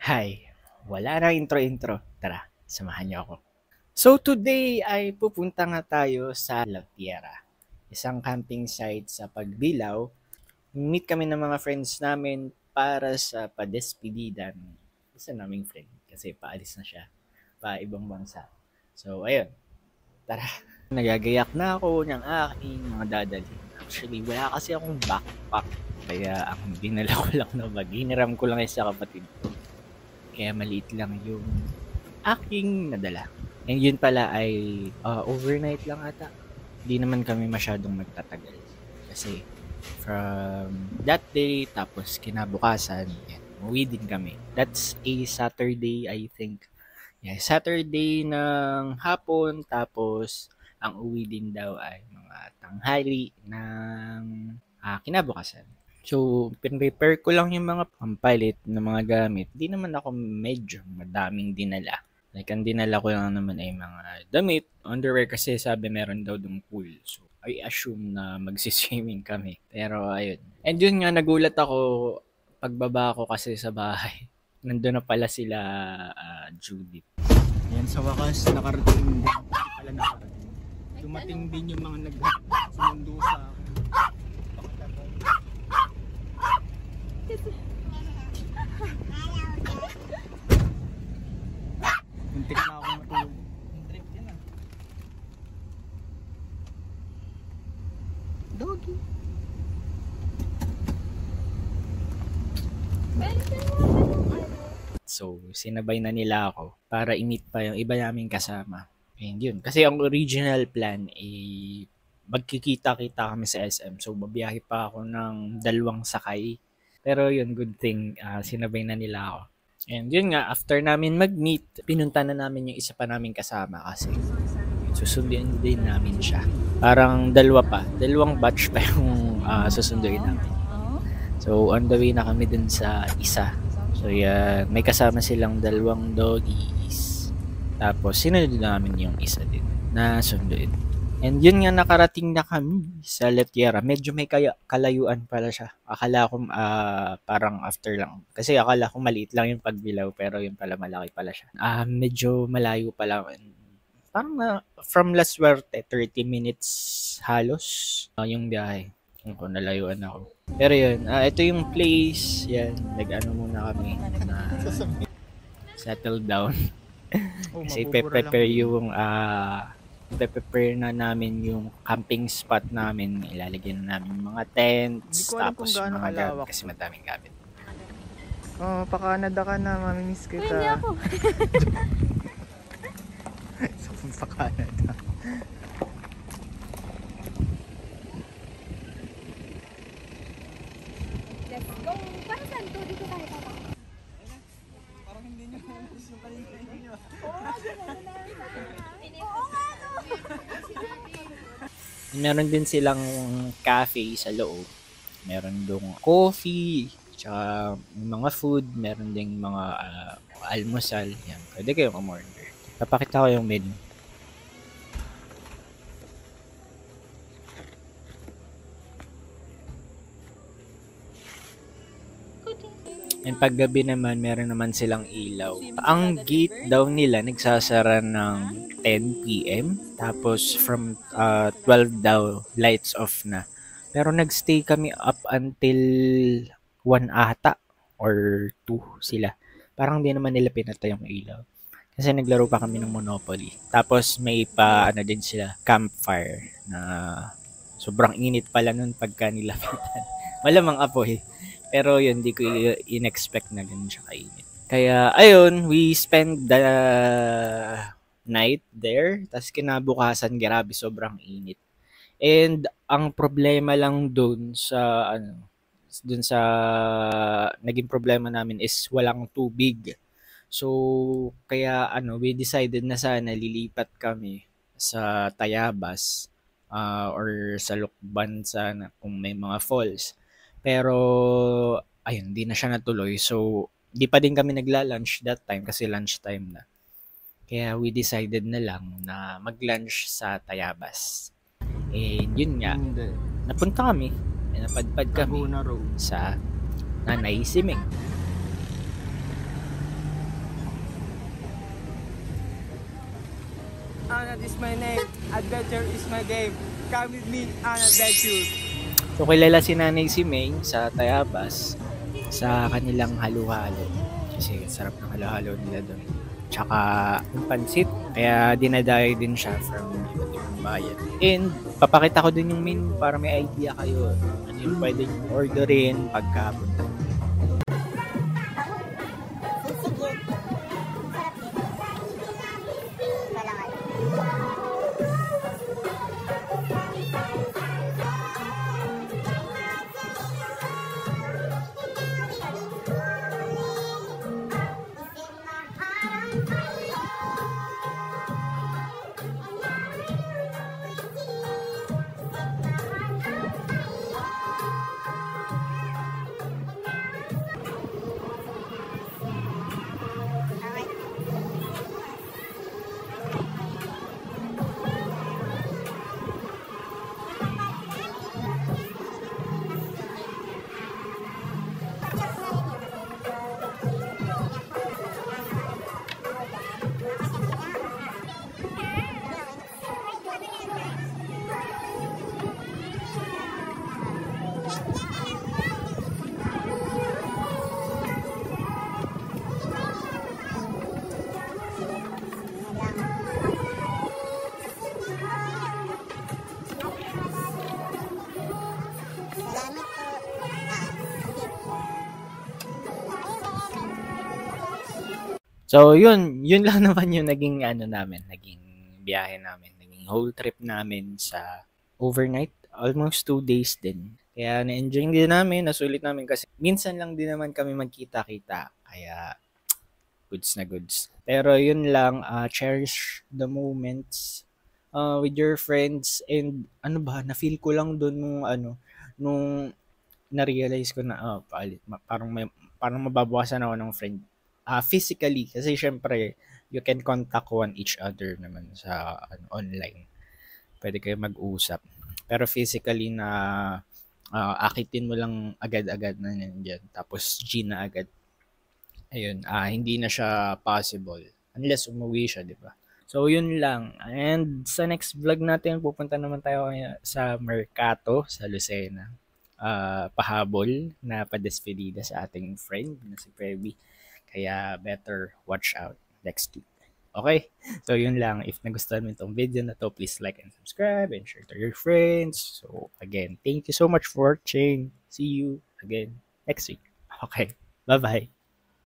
Hi! Wala na intro-intro. Tara, samahan niyo ako. So today ay pupunta nga tayo sa La Tierra, isang camping site sa Pagbilao. Meet kami ng mga friends namin para sa padespedida ng isa naming friend kasi paalis na siya pa ibang bansa. So ayun, tara. Nagagayak na ako ng aking mga dadalhin. Actually, wala kasi akong backpack. Kaya ang dinala ko lang na bag, hiniram ko lang sa kapatid ko. Kaya maliit lang yung aking nadala. And yun pala ay overnight lang ata. Hindi naman kami masyadong magtatagal. Kasi from that day, tapos kinabukasan, yan, umuwi din kami. That's a Saturday, I think. Yeah, Saturday ng hapon, tapos ang uwi din daw ay mga tanghali ng kinabukasan. So, pinrepare ko lang yung mga pampalit ng mga gamit. Di naman ako medyo madaming dinala. Like, ang dinala ko lang naman ay mga damit, underwear kasi sabi meron daw dong pool. So, I assume na magsiswimming kami. Pero, ayun. And yun nga, nagulat ako pagbaba ko kasi sa bahay. Nandun na pala sila Judith. Yan, sa wakas, nakarating din. Hindi pala nakarating. Dumating din yung mga nagsundo sa akin. Muntik na ako matulog. Trip yan ah. Doggy. So, sinabay na nila ako para i-meet pa yung iba naming kasama. And yun. Kasi ang original plan ay magkikita-kita kami sa SM. So, babiyahe pa ako ng 2 sakay. Pero yun, good thing, sinabay na nila ako. And yun nga, after namin mag-meet, pinunta na namin yung isa pa naming kasama kasi susunduin din namin siya. Parang 2 pa, 2 batch pa yung susunduin namin. So, on the way na kami dun sa isa. So, yan, may kasama silang 2 doggies. Tapos, sinunod namin yung isa din na sunduin. And yun nga, nakarating na kami sa La Tierra. Medyo may kalayuan pala siya. Akala ko parang after lang. Kasi akala ko maliit lang yung Pagbilao, pero yun pala malaki pala siya. Medyo malayo pala. Parang from La Suerte, 30 minutes halos yung biyahe. Kung nalayuan ako. Pero yun, ito yung place. Yan, nag-ano muna kami na settle down. Kasi prepare yung prepare na namin yung camping spot namin. Ilalagyan na namin mga tents, tapos mga gamit kasi madaming gamit. Oh, pa-Canada ka na, mamimiss kita. Hindi ako. Sa Canada. Let's go. Para saan to? Dito tayo pa. Parang hindi nyo mamimiss yung kanina nyo. Oo, gano'n na. Oo nga, no. Meron din silang cafe sa loob. Meron dong coffee, tsaka mga food, meron ding mga almusal. Yan, pwede kayong umorder. Papakita ko yung menu. And paggabi naman, meron naman silang ilaw. Ang gate daw nila nagsasara ng 10 p.m. Tapos from 12 daw, lights off na. Pero nagstay kami up until 1 ata or 2 sila. Parang di naman nila pinatay yung ilaw. Kasi naglaro pa kami ng Monopoly. Tapos may pa ano din sila, campfire na sobrang init pala nun pagka nilapitan. Malamang apoy. Pero yun, di ko in-expect na ganun siya kainit. Kaya, ayun, we spend the night there. Tapos kinabukasan, grabe, sobrang init. And ang problema lang dun sa, naging problema namin is walang tubig. So, kaya, we decided na sana lilipat kami sa Tayabas or sa Lukban sana kung may mga falls. Pero, ayun, di na siya natuloy. So, di pa din kami nagla-lunch that time kasi lunch time na. Kaya we decided na lang na mag-lunch sa Tayabas. And yun nga, napunta kami. Napadpad kami sa Nanay Siming. Anad is my name. Adventure is my game. Come with me on adventure. So kilala si Nanay si May sa Tayabas sa kanilang halo-halo. Kasi sarap ng halo-halo nila doon. Tsaka yung pansit, kaya dinadayo din siya from iba't ibang bayan. And papakita ko din yung menu para may idea kayo ano yung pwede nyo orderin pagkapunta. So, yun lang naman yung naging naging biyahe namin, naging whole trip namin sa overnight, almost 2 days din. Kaya na-enjoy din namin, nasulit namin kasi minsan lang din naman kami magkita-kita. Kaya goods na goods. Pero yun lang, cherish the moments with your friends and na-feel ko lang doon nung na-realize ko na parang mababawasan ako ng friend physically kasi syempre you can contact each other naman sa online. Pwede kayo mag-usap. Pero physically na akitin mo lang agad-agad na nandiyan. Tapos G na agad. Ayun, hindi na siya possible unless umuwi siya, di ba? So, yun lang. And sa next vlog natin, pupunta naman tayo sa Mercato, sa Lucena. Pahabol na padespedida sa ating friend na si Prebi. Kaya better watch out next week. Okay? So, yun lang. If nagustuhan mo itong video na to, please like and subscribe and share to your friends. So, again, thank you so much for watching. See you again next week. Okay. Bye-bye.